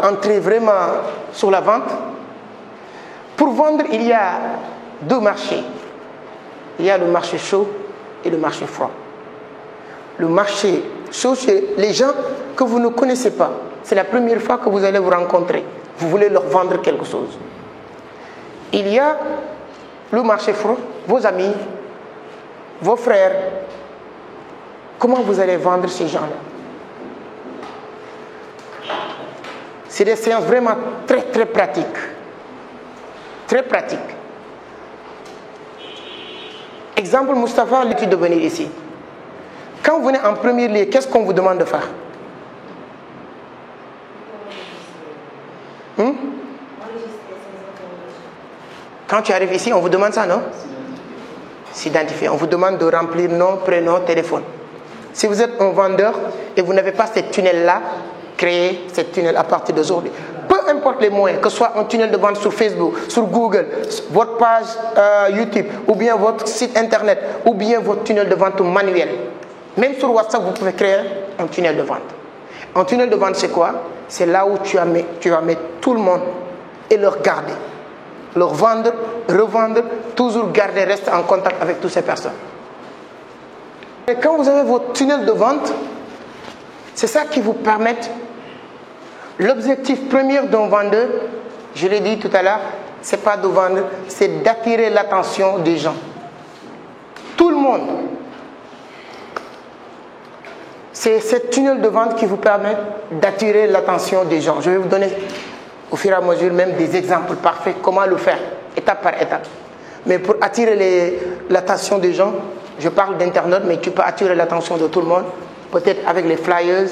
entrer vraiment sur la vente, pour vendre, il y a deux marchés. Il y a le marché chaud et le marché froid. Le marché chaud, c'est les gens que vous ne connaissez pas. C'est la première fois que vous allez vous rencontrer. Vous voulez leur vendre quelque chose. Il y a le marché froid, vos amis, vos frères. Comment vous allez vendre ces gens-là? C'est des séances vraiment très très pratiques. Très pratiques. Exemple, Moustapha, l'étude de venir ici. Quand vous venez en premier lieu, qu'est-ce qu'on vous demande de faire? Quand tu arrives ici, on vous demande ça, non? S'identifier. On vous demande de remplir nom, prénom, téléphone. Si vous êtes un vendeur et vous n'avez pas cette tunnel-là, créez cette tunnel à partir d'aujourd'hui. Peu importe les moyens, que ce soit un tunnel de vente sur Facebook, sur Google, votre page YouTube, ou bien votre site internet, ou bien votre tunnel de vente manuel. Même sur WhatsApp, vous pouvez créer un tunnel de vente. Un tunnel de vente, c'est quoi? C'est là où tu vas mettre tout le monde et leur garder. Leur vendre, revendre, toujours garder, rester en contact avec toutes ces personnes. Et quand vous avez votre tunnel de vente, c'est ça qui vous permet. L'objectif premier d'un vendeur, je l'ai dit tout à l'heure, ce n'est pas de vendre, c'est d'attirer l'attention des gens. Tout le monde. C'est ce tunnel de vente qui vous permet d'attirer l'attention des gens. Je vais vous donner au fur et à mesure même des exemples parfaits, comment le faire, étape par étape. Mais pour attirer l'attention des gens, je parle d'internet, mais tu peux attirer l'attention de tout le monde, peut-être avec les flyers,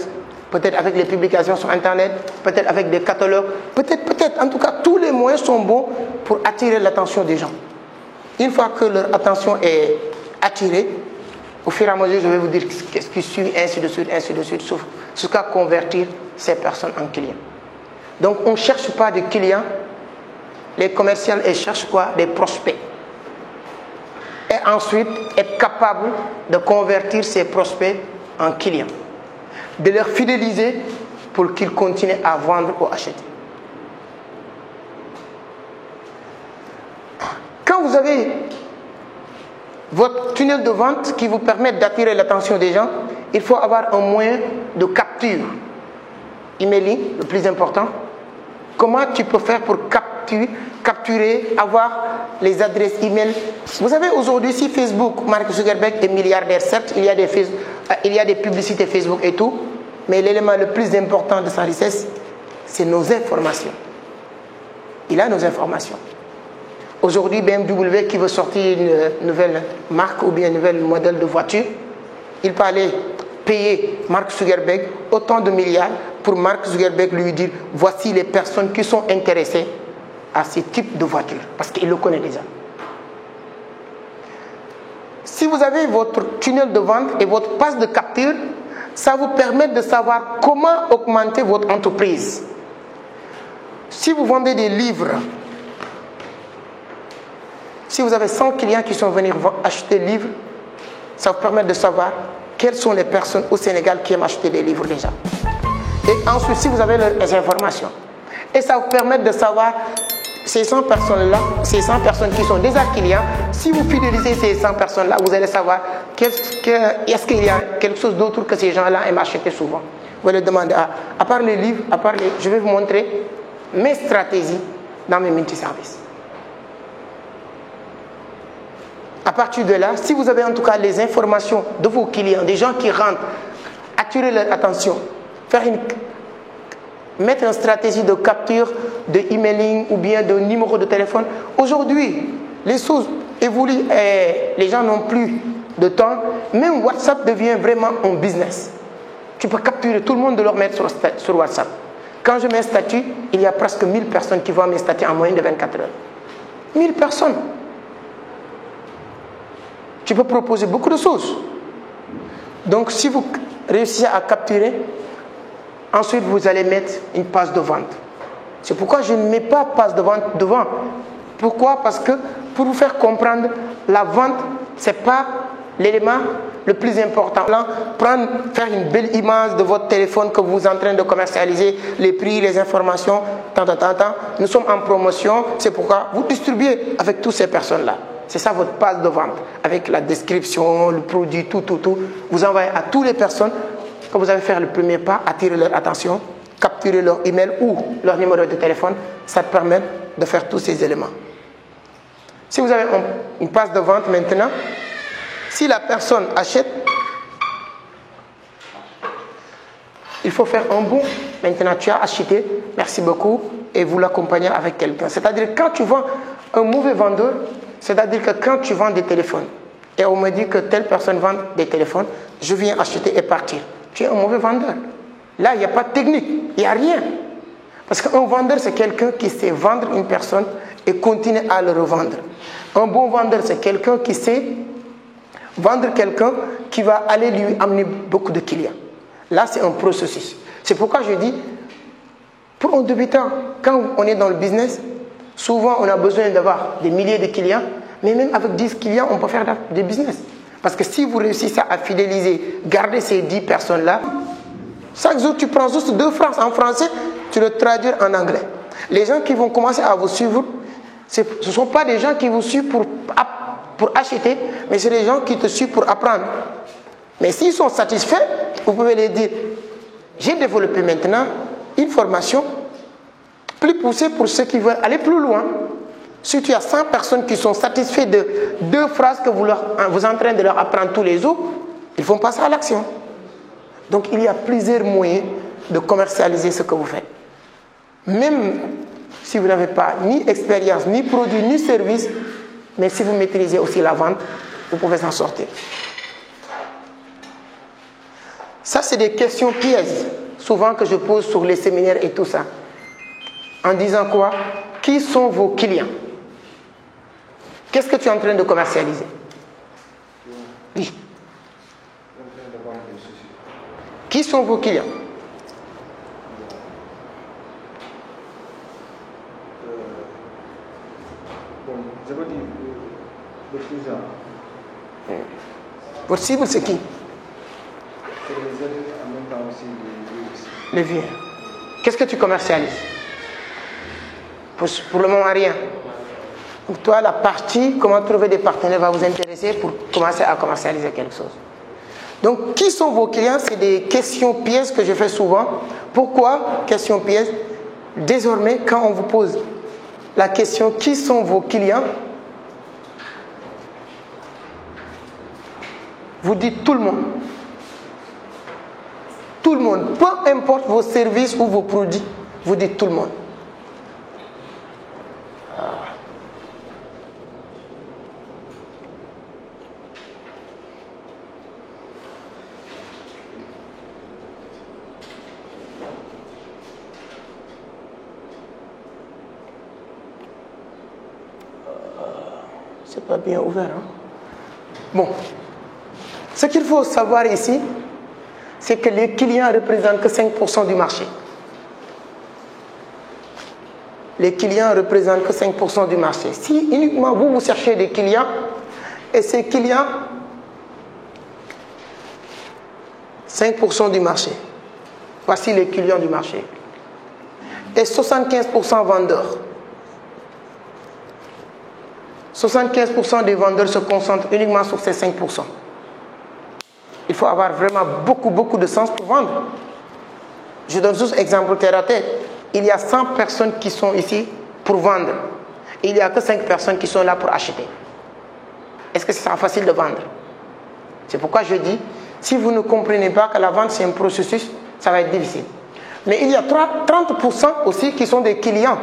peut-être avec les publications sur internet, peut-être avec des catalogues, peut-être, en tout cas, tous les moyens sont bons pour attirer l'attention des gens. Une fois que leur attention est attirée, au fur et à mesure, je vais vous dire qu'est-ce qui suit, ainsi de suite, jusqu'à convertir ces personnes en clients. Donc, on ne cherche pas des clients. Les commerciaux, ils cherchent quoi? Des prospects. Et ensuite, être capable de convertir ces prospects en clients. De les fidéliser pour qu'ils continuent à vendre ou acheter. Quand vous avez votre tunnel de vente qui vous permet d'attirer l'attention des gens, il faut avoir un moyen de capture. Emailing, le plus important. Comment tu peux faire pour capturer, avoir les adresses email? Vous savez, aujourd'hui, si Facebook, Mark Zuckerberg est milliardaire, certes, il y a des publicités Facebook et tout, mais l'élément le plus important de sa richesse, c'est nos informations. Il a nos informations. Aujourd'hui, BMW qui veut sortir une nouvelle marque ou bien un nouvel modèle de voiture, il peut aller payer Mark Zuckerberg autant de milliards pour Mark Zuckerberg lui dire voici les personnes qui sont intéressées à ce type de voiture, parce qu'il le connaît déjà. Si vous avez votre tunnel de vente et votre passe de capture, ça vous permet de savoir comment augmenter votre entreprise. Si vous vendez des livres, si vous avez 100 clients qui sont venus acheter des livres, ça vous permet de savoir quelles sont les personnes au Sénégal qui aiment acheter des livres déjà. Et ensuite, si vous avez les informations, et ça vous permet de savoir ces 100 personnes-là, ces 100 personnes qui sont déjà clients, si vous fidélisez ces 100 personnes-là, vous allez savoir est-ce qu'il y a quelque chose d'autre que ces gens-là aiment acheter souvent. Vous allez demander, à part les livres, je vais vous montrer mes stratégies dans mes multiservices. À partir de là, si vous avez en tout cas les informations de vos clients, des gens qui rentrent, attirer leur attention, mettre une stratégie de capture, de emailing ou bien de numéro de téléphone. Aujourd'hui, les choses évoluent et les gens n'ont plus de temps. Même WhatsApp devient vraiment un business. Tu peux capturer tout le monde de leur mettre sur WhatsApp. Quand je mets un statut, il y a presque 1000 personnes qui voient mes statuts en moyenne de 24 heures. 1000 personnes. Tu peux proposer beaucoup de choses. Donc, si vous réussissez à capturer, ensuite vous allez mettre une page de vente. C'est pourquoi je ne mets pas page de vente devant. Pourquoi? Parce que pour vous faire comprendre, la vente, ce n'est pas l'élément le plus important. Faire une belle image de votre téléphone que vous êtes en train de commercialiser, les prix, les informations, Nous sommes en promotion, c'est pourquoi vous distribuez avec toutes ces personnes-là. C'est ça votre page de vente, avec la description, le produit, tout. Vous envoyez à toutes les personnes que vous avez fait le premier pas, attirer leur attention, capturer leur email ou leur numéro de téléphone. Ça te permet de faire tous ces éléments. Si vous avez une page de vente maintenant, si la personne achète, il faut faire un bon. Maintenant, tu as acheté, merci beaucoup, et vous l'accompagnez avec quelqu'un. C'est-à-dire, quand tu vends un mauvais vendeur, c'est-à-dire que quand tu vends des téléphones, et on me dit que telle personne vend des téléphones, je viens acheter et partir. Tu es un mauvais vendeur. Là, il n'y a pas de technique, il n'y a rien. Parce qu'un vendeur, c'est quelqu'un qui sait vendre une personne et continuer à le revendre. Un bon vendeur, c'est quelqu'un qui sait vendre quelqu'un qui va aller lui amener beaucoup de clients. Là, c'est un processus. C'est pourquoi je dis, pour un débutant, quand on est dans le business, souvent on a besoin d'avoir des milliers de clients, mais même avec 10 clients, on peut faire des business. Parce que si vous réussissez à fidéliser, garder ces 10 personnes-là, chaque jour tu prends juste 2 phrases en français, tu le traduis en anglais. Les gens qui vont commencer à vous suivre, ce ne sont pas des gens qui vous suivent pour acheter, mais c'est des gens qui te suivent pour apprendre. Mais s'ils sont satisfaits, vous pouvez les dire, j'ai développé maintenant une formation plus poussée pour ceux qui veulent aller plus loin. Si tu as 100 personnes qui sont satisfaites de 2 phrases que vous êtes en train de leur apprendre tous les jours, ils vont passer à l'action. Donc il y a plusieurs moyens de commercialiser ce que vous faites. Même si vous n'avez pas ni expérience, ni produit, ni service, mais si vous maîtrisez aussi la vente, vous pouvez s'en sortir. Ça, c'est des questions pièges, souvent que je pose sur les séminaires et tout ça. En disant quoi? Qui sont vos clients? Qu'est-ce que tu es en train de commercialiser? Oui. Qui sont vos clients? Je veux dire, le client. Votre cible, c'est qui? C'est les adultes, en même temps aussi les vieux. Qu'est-ce que tu commercialises? Pour le moment, rien. Donc toi, la partie, comment trouver des partenaires va vous intéresser pour commencer à commercialiser quelque chose. Donc, qui sont vos clients? C'est des questions pièges que je fais souvent. Pourquoi questions pièges? Désormais, quand on vous pose la question, qui sont vos clients? Vous dites tout le monde. Tout le monde. Peu importe vos services ou vos produits, vous dites tout le monde. C'est pas bien ouvert, hein? Bon. Ce qu'il faut savoir ici, c'est que les clients ne représentent que 5% du marché. Les clients ne représentent que 5% du marché. Si uniquement vous cherchez des clients, et ces clients, 5% du marché. Voici les clients du marché. Et 75% vendeurs. 75% des vendeurs se concentrent uniquement sur ces 5%. Il faut avoir vraiment beaucoup de sens pour vendre. Je donne juste un exemple terre à tête. Il y a 100 personnes qui sont ici pour vendre. Et il n'y a que 5 personnes qui sont là pour acheter. Est-ce que c'est facile de vendre? C'est pourquoi je dis, si vous ne comprenez pas que la vente c'est un processus, ça va être difficile. Mais il y a 30% aussi qui sont des clients.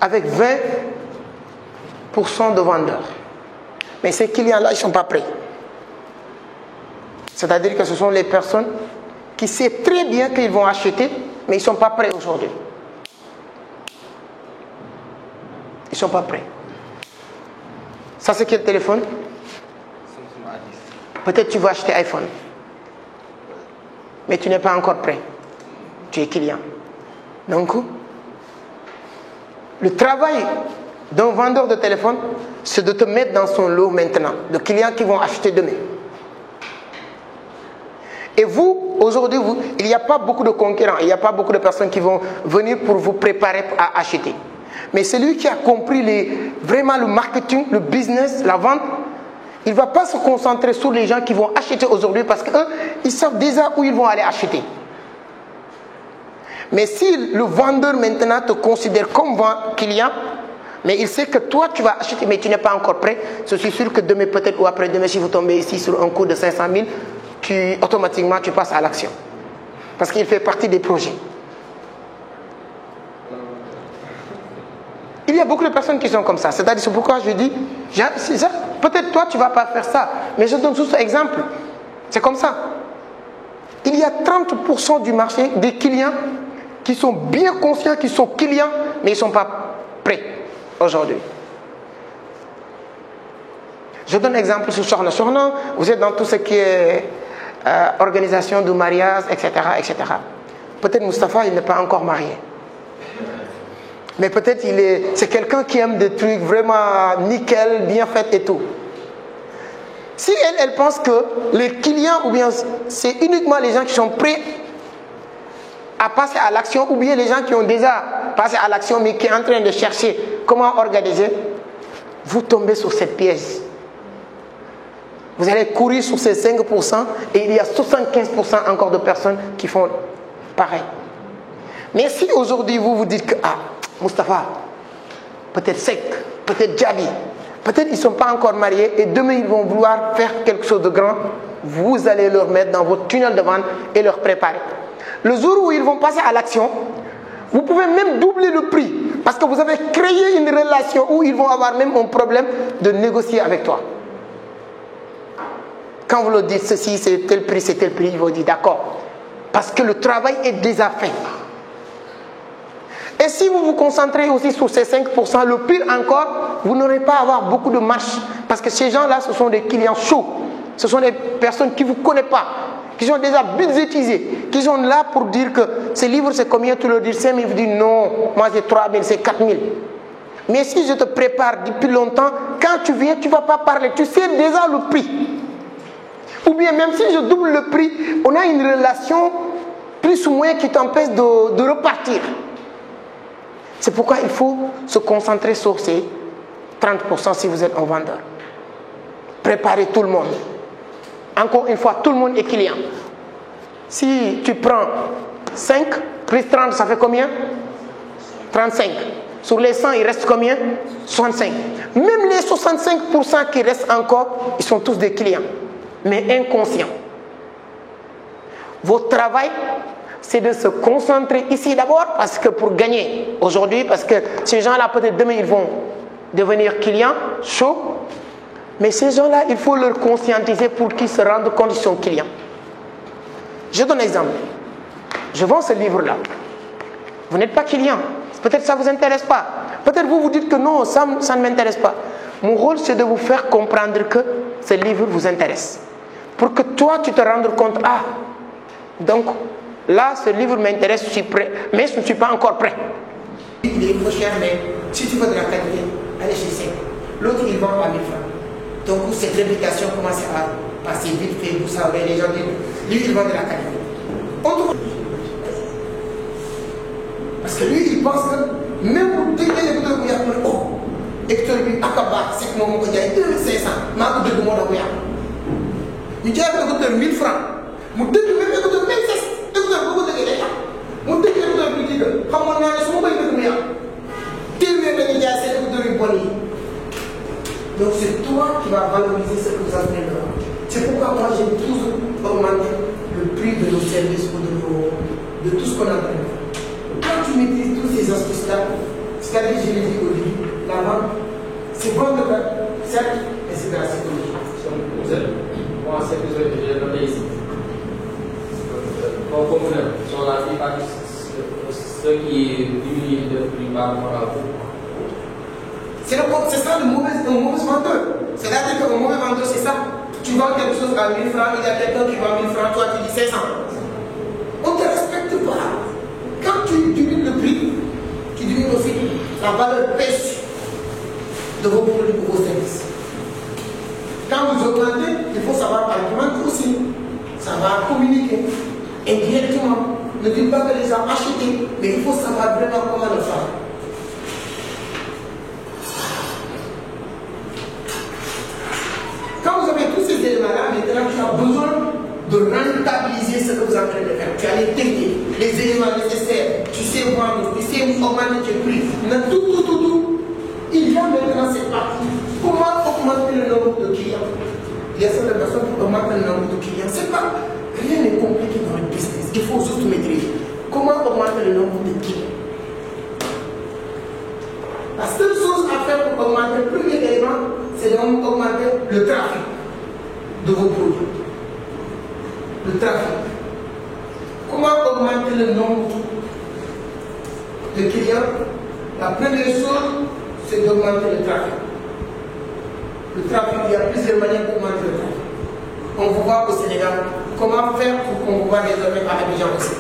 Avec 20% de vendeurs. Mais ces clients-là, ils ne sont pas prêts. C'est-à-dire que ce sont les personnes qui savent très bien qu'ils vont acheter, mais ils ne sont pas prêts aujourd'hui. Ils ne sont pas prêts. Ça, c'est quel téléphone? Peut-être tu vas acheter iPhone. Mais tu n'es pas encore prêt. Tu es client. Donc, le travail d'un vendeur de téléphone, c'est de te mettre dans son lot maintenant, de clients qui vont acheter demain. Et vous, aujourd'hui, il n'y a pas beaucoup de concurrents, il n'y a pas beaucoup de personnes qui vont venir pour vous préparer à acheter. Mais celui qui a compris vraiment le marketing, le business, la vente, il ne va pas se concentrer sur les gens qui vont acheter aujourd'hui parce qu'eux, ils savent déjà où ils vont aller acheter. Mais si le vendeur maintenant te considère comme client, mais il sait que toi tu vas acheter mais tu n'es pas encore prêt, je suis sûr que demain peut-être ou après-demain, si vous tombez ici sur un cours de 500 000, automatiquement tu passes à l'action. Parce qu'il fait partie des projets. Il y a beaucoup de personnes qui sont comme ça. C'est-à-dire, c'est pourquoi je dis, peut-être toi tu ne vas pas faire ça, mais je donne juste un exemple. C'est comme ça. Il y a 30% du marché des clients qui sont bien conscients, qui sont clients, mais ils ne sont pas prêts aujourd'hui. Je donne un exemple sur Sohna. Sohna, vous êtes dans tout ce qui est organisation de mariage, etc. etc. Peut-être Mustapha, il n'est pas encore marié. Mais peut-être c'est quelqu'un qui aime des trucs vraiment nickel, bien faits et tout. Si elle pense que les clients, ou bien c'est uniquement les gens qui sont prêts à passer à l'action, ou bien les gens qui ont déjà passé à l'action, mais qui sont en train de chercher comment organiser, vous tombez sur cette piège. Vous allez courir sur ces 5% et il y a 75% encore de personnes qui font pareil. Mais si aujourd'hui vous vous dites que, Mustapha, peut-être Sek, peut-être Djabi, peut-être ils ne sont pas encore mariés et demain ils vont vouloir faire quelque chose de grand, vous allez leur mettre dans votre tunnel de vente et leur préparer. Le jour où ils vont passer à l'action, vous pouvez même doubler le prix parce que vous avez créé une relation où ils vont avoir même un problème de négocier avec toi. Quand vous leur dites ceci, c'est tel prix, ils vont dire d'accord. Parce que le travail est déjà fait. Et si vous vous concentrez aussi sur ces 5%, le pire encore, vous n'aurez pas à avoir beaucoup de marge. Parce que ces gens-là, ce sont des clients chauds. Ce sont des personnes qui ne vous connaissent pas, qui sont déjà budgétisés, qui sont là pour dire que ce livre c'est combien, tu leur dis 5 000, vous dites non, moi j'ai 3 000, c'est 4 000. Mais si je te prépare depuis longtemps, quand tu viens, tu ne vas pas parler, tu sais déjà le prix. Ou bien même si je double le prix, on a une relation plus ou moins qui t'empêche de repartir. C'est pourquoi il faut se concentrer sur ces 30% si vous êtes un vendeur. Préparez tout le monde. Encore une fois, tout le monde est client. Si tu prends 5, plus 30, ça fait combien? 35. Sur les 100, il reste combien? 65. Même les 65% qui restent encore, ils sont tous des clients, mais inconscients. Votre travail, c'est de se concentrer ici d'abord, parce que pour gagner aujourd'hui, parce que ces gens-là, peut-être demain, ils vont devenir clients, chauds, mais ces gens-là, il faut leur conscientiser pour qu'ils se rendent compte qu'ils sont clients. Je donne un exemple. Je vends ce livre-là. Vous n'êtes pas client. Peut-être que ça ne vous intéresse pas. Peut-être vous vous dites que non, ça ne m'intéresse pas. Mon rôle, c'est de vous faire comprendre que ce livre vous intéresse. Pour que toi, tu te rendes compte, donc, là, ce livre m'intéresse, je suis prêt, mais je ne suis pas encore prêt. Il est trop cher, mais si tu veux de la qualité, allez chez Sek. L'autre, il vend à 1000 francs. Donc, cette réputation commence à passer vite fait, vous savez, les gens disent, lui, il vend de la qualité. Parce que lui, il pense que même pour tenir les écouteurs, il y a plus haut. Écouteurs, lui, Akaba, c'est que mon il y a 2500, ma de mon envoyé. Il dit à l'écouteur 1000 francs. Mu dëgg même écouteur 26 écouteur boo ko dëggee day am mu dëgg écouteur bi di gën xamoon naa ne su ma koy dëgg mu yàq téeméer dañuy jaay seen écouteur yu bon yi. Donc c'est toi qui vas valoriser ce que vous avez fait. C'est pourquoi moi j'ai toujours augmenté le prix de nos services ou de tout ce qu'on a fait. Quand tu maîtrises tous ces astuces-là, c'est-à-dire je l'ai dit au début, la vente, c'est bon de faire, certes, mais c'est de la psychologie. Moi, c'est que j'ai donné ici. Comme sur la plupart ceux qui diminuent de prix par rapport à vous. C'est ça le mauvais vendeur. C'est-à-dire qu'un mauvais vendeur, c'est ça. Tu vends quelque chose à 1000 francs, il y a quelqu'un qui vend 1000 francs, toi tu dis 500. On ne te respecte pas. Quand tu diminues le prix, tu diminues aussi la valeur pêche. de vos produits ou vos services. Quand vous augmentez, il faut savoir argumenter aussi. Ça va communiquer indirectement. Ne dites pas que les gens achètent, mais il faut savoir vraiment comment le faire. Quand vous avez tous ces éléments-là, maintenant tu as besoin de rentabiliser ce que vous êtes en train de faire. Tu as les techniques, les éléments nécessaires, tu sais vendre, tu sais augmenter tes prix, tout. Il y a maintenant cette partie. Comment augmenter le nombre de clients? Il y a certaines personnes qui augmentent le nombre de clients. C'est pas, rien n'est compliqué dans le business. Il faut juste maîtriser. Comment augmenter le nombre de clients? La seule chose à faire pour augmenter le premier élément, c'est d'augmenter le trafic de vos produits. Le trafic. Comment augmenter le nombre de clients? La première chose, c'est d'augmenter le trafic. Le trafic, il y a plusieurs manières d'augmenter le trafic. On vous voit au Sénégal. Comment faire pour qu'on vous voit désormais à Abidjan aussi?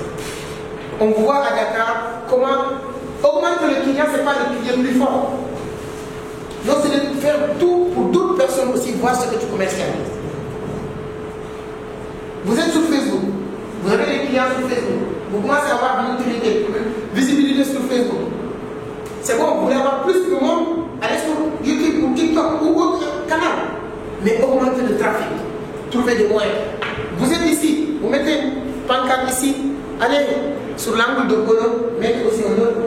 On vous voit à Dakar. Comment augmenter le client? Ce n'est pas le client plus fort. Donc c'est de faire tout pour d'autres personnes aussi voir ce que tu commercialises. Vous êtes sur Facebook. Vous avez des clients sur Facebook. Vous commencez à avoir une utilité, visibilité sur Facebook. C'est bon, vous voulez avoir plus de monde, allez sur YouTube ou TikTok ou autre canal. Mais augmentez le trafic. Trouvez des moyens. Vous êtes ici, vous mettez une pancarte ici, allez sur l'angle de Bono, mettez aussi un autre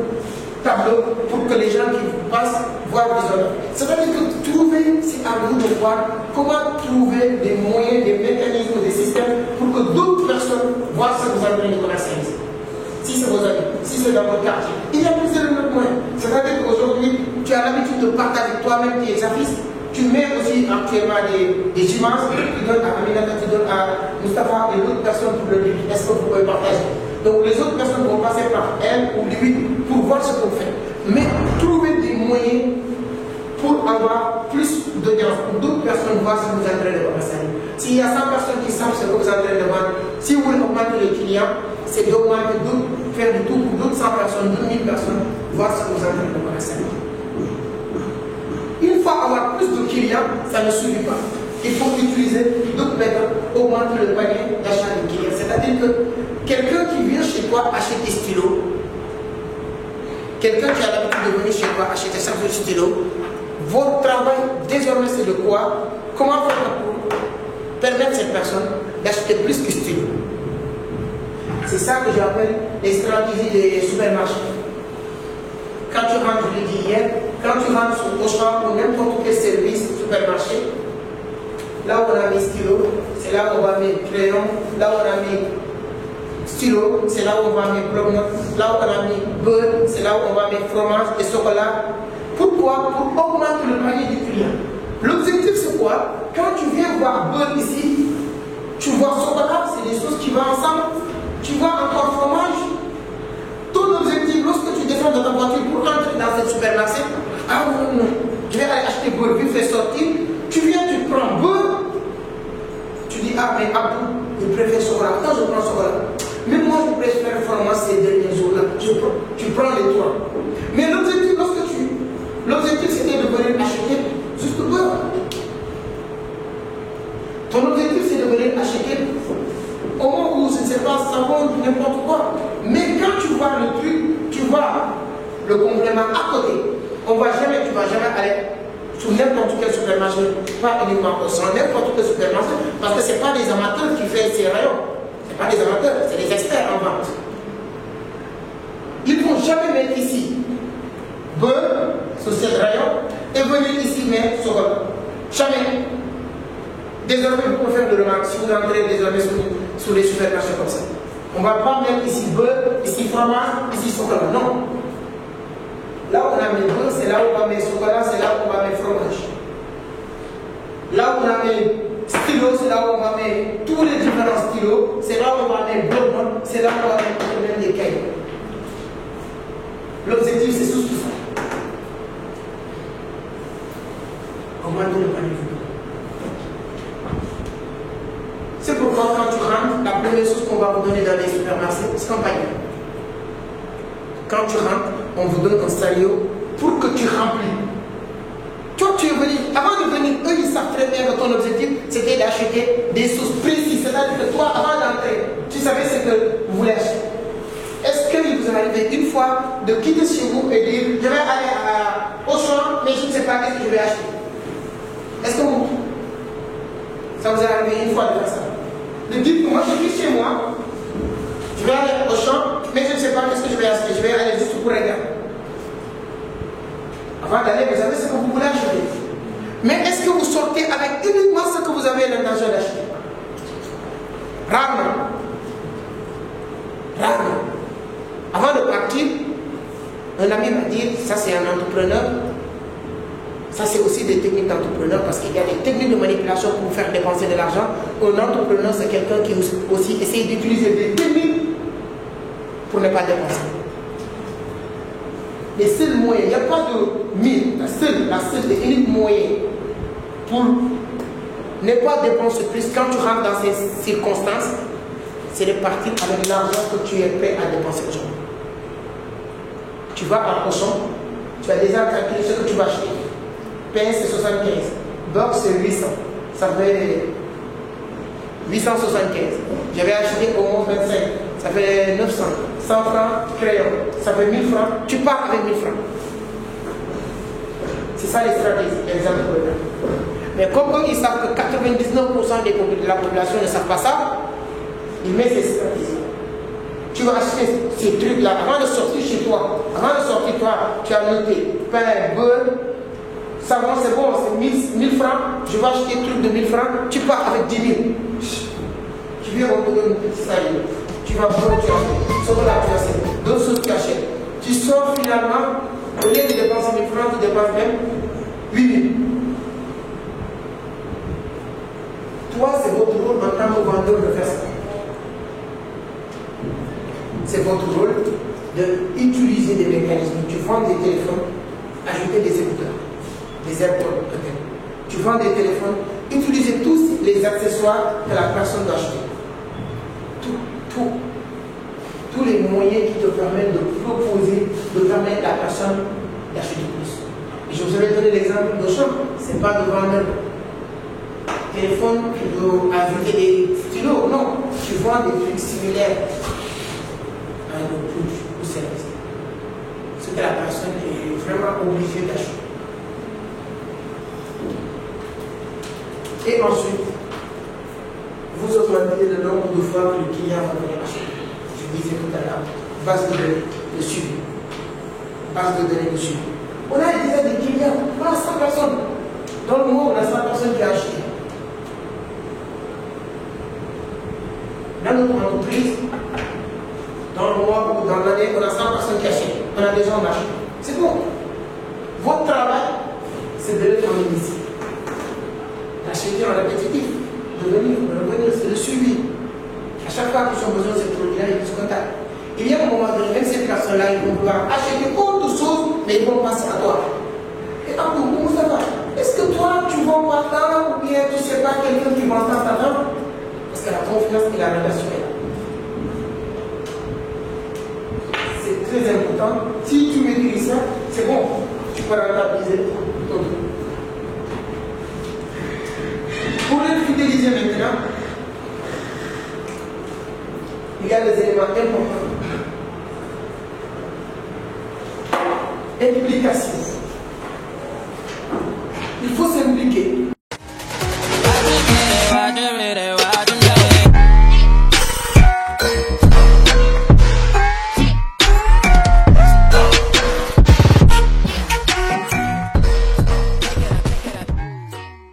tableau pour que les gens qui vous passent voient des ordres. C'est-à-dire que trouver, c'est à vous de voir comment trouver des moyens, des mécanismes, des systèmes pour que d'autres personnes voient ce que vous avez de commercialiser. Si c'est vos amis, si c'est dans votre quartier, il y a plusieurs autres moyens. C'est-à-dire qu'aujourd'hui, tu as l'habitude de partager toi-même tes affiches. Tu mets aussi actuellement des images, tu donnes à Aminata, tu donnes à Mustapha et d'autres personnes pour le dire. Est-ce que vous pouvez partager? Donc les autres personnes vont passer par elle ou lui pour voir ce qu'on fait. Mais trouver des moyens pour avoir plus d'audience, pour d'autres personnes voir ce que vous êtes en train de commercialiser. S'il y a 100 personnes qui savent ce que vous êtes en train de vendre, si vous voulez augmenter les clients, c'est d'augmenter d'autres, faire du tout pour d'autres 100 personnes, 2000 personnes, voir ce que vous êtes en train de commercialiser. Une fois avoir plus de clients, ça ne suffit pas. Il faut utiliser d'autres méthodes, augmenter le panier d'achat de clients. C'est-à-dire que quelqu'un qui vient chez toi acheter des stylos, quelqu'un qui a l'habitude de venir chez toi acheter ça de stylos, votre travail désormais c'est de quoi? Comment faire pour permettre à cette personne d'acheter plus que stylos? C'est ça que j'appelle les stratégies des supermarchés. Quand tu rentres, je l'ai dit hier, quand tu rentres au Auchan ou n'importe quel service supermarché, là où on a mis stylo, c'est là où on va mettre crayon, là où on a mis stylo, c'est là où on va mettre bloc-notes, là où on a mis beurre, c'est là où on va mettre fromage et chocolat. Pourquoi? Pour augmenter le panier du client. L'objectif c'est quoi? Quand tu viens voir beurre ici, tu vois chocolat, c'est des choses qui vont ensemble, tu vois encore fromage. Ton objectif, lorsque tu descends dans ta voiture pour entrer dans ce supermarché, ah non, je vais aller acheter beurre, vite fait sortir, tu viens, tu prends beurre, tu dis, ah mais Abdou, je préfère chocolat, quand je prends chocolat, mais moi je préfère fromage ces derniers jours-là, tu prends les trois. Mais l'objectif, l'objectif c'était de venir acheter juste beurre. Ton objectif c'est de venir acheter au moment où je ne sais pas, savon, n'importe quoi. Mais quand tu vois le truc, tu vois le complément à côté, tu ne vas jamais aller sur n'importe quel supermarché, pas uniquement au centre, n'importe quel supermarché, parce que ce n'est pas des amateurs qui font ces rayons. Ce n'est pas des amateurs, c'est des experts en vente. Ils ne vont jamais mettre ici beurre sur ces rayons et venir ici mettre chocolat. Jamais. Désormais, vous pouvez faire de remarques si vous entrez désormais sur les supermarchés comme ça. On ne va pas mettre ici beurre, ici fromage, ici chocolat. Non. Là où on a mis beurre, c'est là où on va mettre chocolat, c'est là où on va mettre fromage. Là où on a mis stylo, c'est là où on va mettre tous les différents stylos, c'est là où on va mettre bloc, c'est là où on va mettre des cahiers. L'objectif, c'est tout ça. Augmenter le panier. C'est pourquoi quand tu rentres, la première chose qu'on va vous donner dans les supermarchés, c'est un panier. Quand tu rentres, on vous donne un salario pour que tu remplis. Tu vas avant de venir, eux, ils savent très bien que ton objectif, c'était d'acheter des choses précises. C'est-à-dire que toi, avant d'entrer, tu savais ce que vous voulez acheter. Est-ce qu'il vous est arrivé une fois de quitter chez vous et dire, je vais aller au champ, mais je ne sais pas qu'est-ce que je vais acheter? Est-ce que vous, ça vous est arrivé une fois de faire ça? De dire que moi, je suis chez moi, je vais aller au champ, mais je ne sais pas qu'est-ce que je vais acheter. Je vais aller juste pour regarder. Avant d'aller, vous savez ce que vous voulez acheter. Mais est-ce que vous sortez avec uniquement ce que vous avez l'intention d'acheter? Rarement. Rarement. Avant de partir, un ami m'a dit, ça c'est un entrepreneur. Ça c'est aussi des techniques d'entrepreneur parce qu'il y a des techniques de manipulation pour faire dépenser de l'argent. Un entrepreneur c'est quelqu'un qui aussi essaie d'utiliser des techniques pour ne pas dépenser. Les seuls moyens, il n'y a pas de mine, la seule et unique moyen pour ne pas dépenser plus quand tu rentres dans ces circonstances, c'est de partir avec l'argent que tu es prêt à dépenser aujourd'hui. Tu vas à Auchan, tu as déjà calculé ce que tu vas acheter. Pain c'est 75, beurre c'est 800, ça fait 875. Je vais acheter au moins 25, ça fait 900, 100 francs, crayon, ça fait 1000 francs, tu pars avec 1000 francs. C'est ça les stratégies, les entrepreneurs. Mais comme ils savent que 99% de la population ne savent pas ça, ils mettent ces stratégies. Tu vas acheter ces trucs-là avant de sortir chez toi. Avant de sortir, toi, tu as noté pain, beurre, savon, c'est bon, c'est 1000 francs. Je vais acheter un truc de 1000 francs. Tu pars avec 10 000. Tu viens au bout d'une petite salle. Tu vas voir, tu achètes. Sauf là, tu achètes. D'autres choses, tu achètes. Tu sors finalement, au lieu de dépenser 1000 francs, tu dépenses même 8 000. Toi, c'est votre rôle en tant que vendeur de faire ça. C'est votre rôle d'utiliser des mécanismes. Tu vends des téléphones, ajouter des écouteurs, des AirPods peut-être. Tu vends des téléphones, utilisez tous les accessoires que la personne doit acheter. Tous les moyens qui te permettent de proposer, de permettre à la personne d'acheter plus. Et je vous avais donné l'exemple d'Auchan, ce n'est pas de vendre un téléphone qui doit ajouter des stylos, non. Tu vends des trucs similaires à un produit ou service. Ce que la personne est vraiment obligée d'acheter. Et ensuite, vous augmentez le nombre de fois que le client va venir acheter. Je disais tout à l'heure, base de données de suivi. Base de données de suivi. On a déjà des clients, on a 100 personnes. Dans le mois, on a 100 personnes qui ont acheté. Dans notre entreprise, dans le mois ou dans l'année, on a 100 personnes qui achètent. On a déjà un marché. C'est bon. Votre travail, c'est de l'être en ici. D'acheter en répétitif, de revenir, c'est le suivi. À chaque fois qu'ils ont besoin de ces produits-là, ils se contactent. Il y a un moment donné, même ces personnes-là, ils vont pouvoir acheter autre chose, mais ils vont passer à toi. Et Abdou, comment ça va? Est-ce que toi, tu vends pas tant ou bien tu ne sais pas quelqu'un qui vend tant d'argent? Parce que la confiance et la relation est là. C'est très important. Si tu maîtrises ça, c'est bon. Tu peux rentabiliser ton truc. Pour les fidéliser maintenant, il y a des éléments importants. Implication.